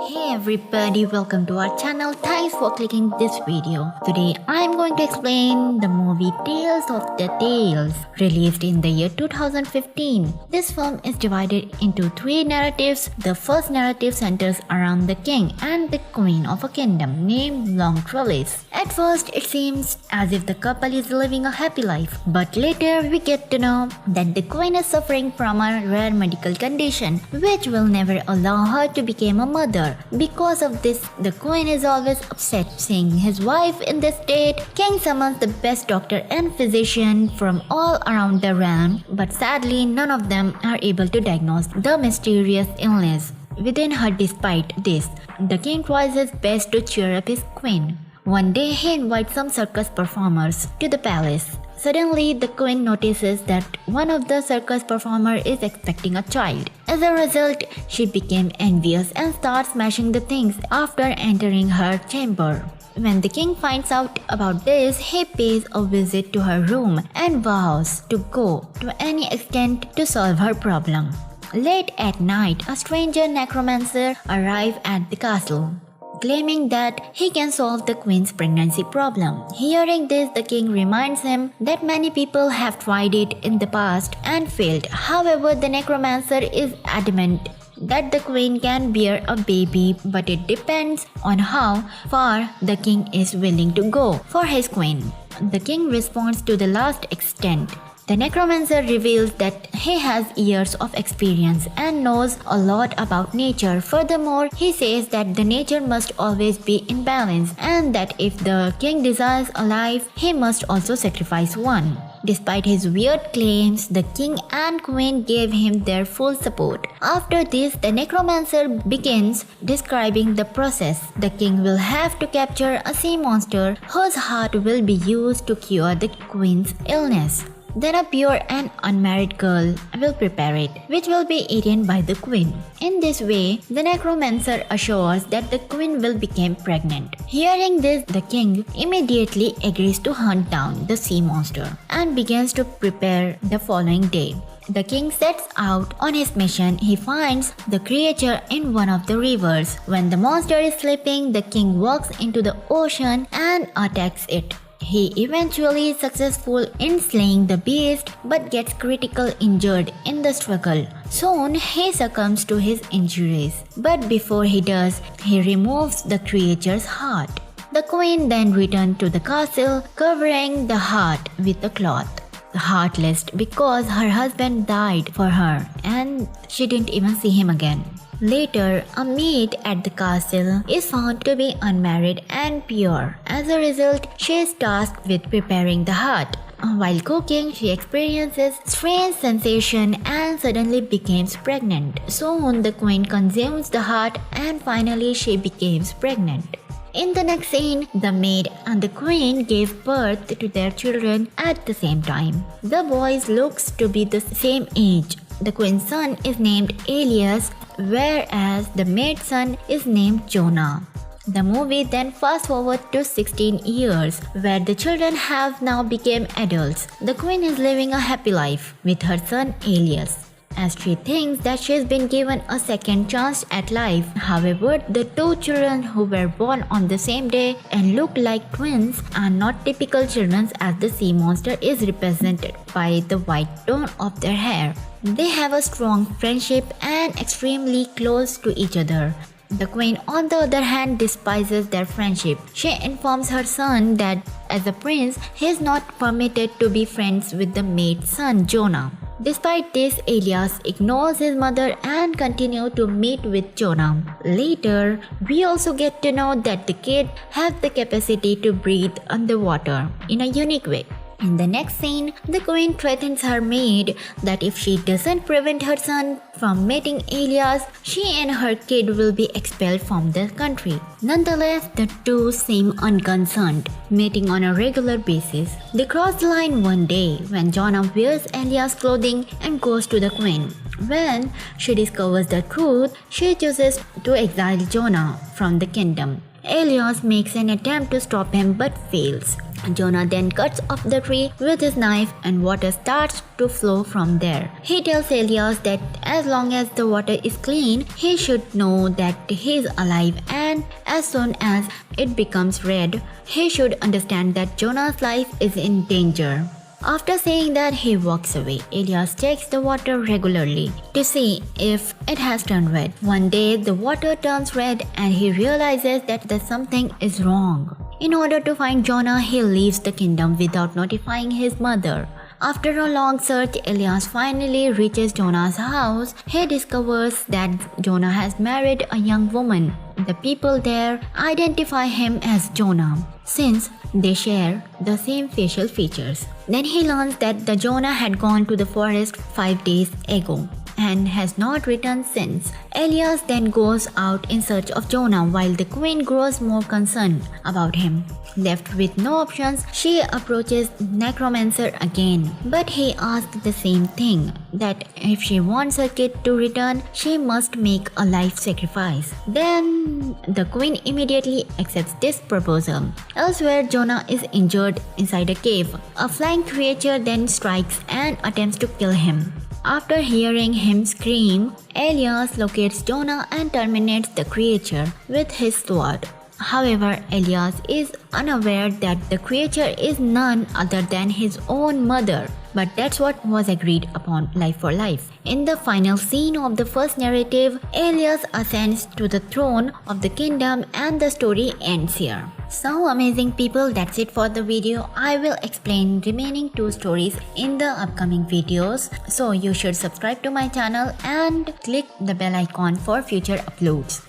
Hey everybody, welcome to our channel. Thanks for clicking this video. Today I'm going to explain the movie Tales of the Tales, released in the year 2015. This film is divided into three narratives. The first narrative centers around the king and the queen of a kingdom named Long Trellis. At first it seems as if the couple is living a happy life, but later we get to know that the queen is suffering from a rare medical condition which will never allow her to become a mother. Because of this, the queen is always upset seeing his wife in this state. King summons the best doctor and physician from all around the realm, but sadly none of them are able to diagnose the mysterious illness within her. Despite this, the king tries his best to cheer up his queen. One day he invites some circus performers to the palace. Suddenly, the queen notices that one of the circus performers is expecting a child. As a result, she became envious and starts smashing the things after entering her chamber. When the king finds out about this, he pays a visit to her room and vows to go to any extent to solve her problem. Late at night, a stranger necromancer arrives at the castle, claiming that he can solve the queen's pregnancy problem. Hearing this, the king reminds him that many people have tried it in the past and failed. However, the necromancer is adamant that the queen can bear a baby, but it depends on how far the king is willing to go for his queen. The king responds to the last extent. The necromancer reveals that he has years of experience and knows a lot about nature. Furthermore, he says that the nature must always be in balance and that if the king desires a life, he must also sacrifice one. Despite his weird claims, the king and queen gave him their full support. After this, the necromancer begins describing the process. The king will have to capture a sea monster whose heart will be used to cure the queen's illness. Then a pure and unmarried girl will prepare it, which will be eaten by the queen. In this way, the necromancer assures that the queen will become pregnant. Hearing this, the king immediately agrees to hunt down the sea monster and begins to prepare the following day. The king sets out on his mission. He finds the creature in one of the rivers. When the monster is sleeping, the king walks into the ocean and attacks it. He eventually is successful in slaying the beast but gets critically injured in the struggle. Soon he succumbs to his injuries, but before he does, he removes the creature's heart. The queen then returns to the castle, covering the heart with a cloth. Heartless because her husband died for her and she didn't even see him again. Later, a maid at the castle is found to be unmarried and pure. As a result, she is tasked with preparing the heart. While cooking, she experiences strange sensation and suddenly becomes pregnant. Soon, the queen consumes the heart and finally she becomes pregnant. In the next scene, the maid and the queen gave birth to their children at the same time. The boys looks to be the same age. The queen's son is named Elias, whereas the maid's son is named Jonah. The movie then fast forward to 16 years, where the children have now become adults. The queen is living a happy life with her son Elias, as she thinks that she has been given a second chance at life. However, the two children who were born on the same day and look like twins are not typical children, as the sea monster is represented by the white tone of their hair. They have a strong friendship and extremely close to each other. The queen, on the other hand, despises their friendship. She informs her son that as a prince, he is not permitted to be friends with the maid's son, Jonah. Despite this, Elias ignores his mother and continues to meet with Jonah. Later, we also get to know that the kid has the capacity to breathe underwater in a unique way. In the next scene, the queen threatens her maid that if she doesn't prevent her son from meeting Elias, she and her kid will be expelled from the country. Nonetheless, the two seem unconcerned, meeting on a regular basis. They cross the line one day when Jonah wears Elias' clothing and goes to the queen. When she discovers the truth, she chooses to exile Jonah from the kingdom. Elias makes an attempt to stop him but fails. Jonah then cuts off the tree with his knife and water starts to flow from there. He tells Elias that as long as the water is clean, he should know that he is alive, and as soon as it becomes red, he should understand that Jonah's life is in danger. After saying that, he walks away. Elias checks the water regularly to see if it has turned red. One day, the water turns red and he realizes that something is wrong. In order to find Jonah, he leaves the kingdom without notifying his mother. After a long search, Elias finally reaches Jonah's house. He discovers that Jonah has married a young woman. The people there identify him as Jonah, since they share the same facial features. Then he learns that the Jonah had gone to the forest 5 days ago and has not returned since. Elias then goes out in search of Jonah while the queen grows more concerned about him. Left with no options, she approaches Necromancer again, but he asks the same thing, that if she wants her kid to return, she must make a life sacrifice. Then the queen immediately accepts this proposal. Elsewhere, Jonah is injured inside a cave. A flying creature then strikes and attempts to kill him. After hearing him scream, Elias locates Jonah and terminates the creature with his sword. However, Elias is unaware that the creature is none other than his own mother. But that's what was agreed upon, life for life. In the final scene of the first narrative, Elias ascends to the throne of the kingdom and the story ends here. So amazing people, that's it for the video. I will explain remaining 2 stories in the upcoming videos. So you should subscribe to my channel and click the bell icon for future uploads.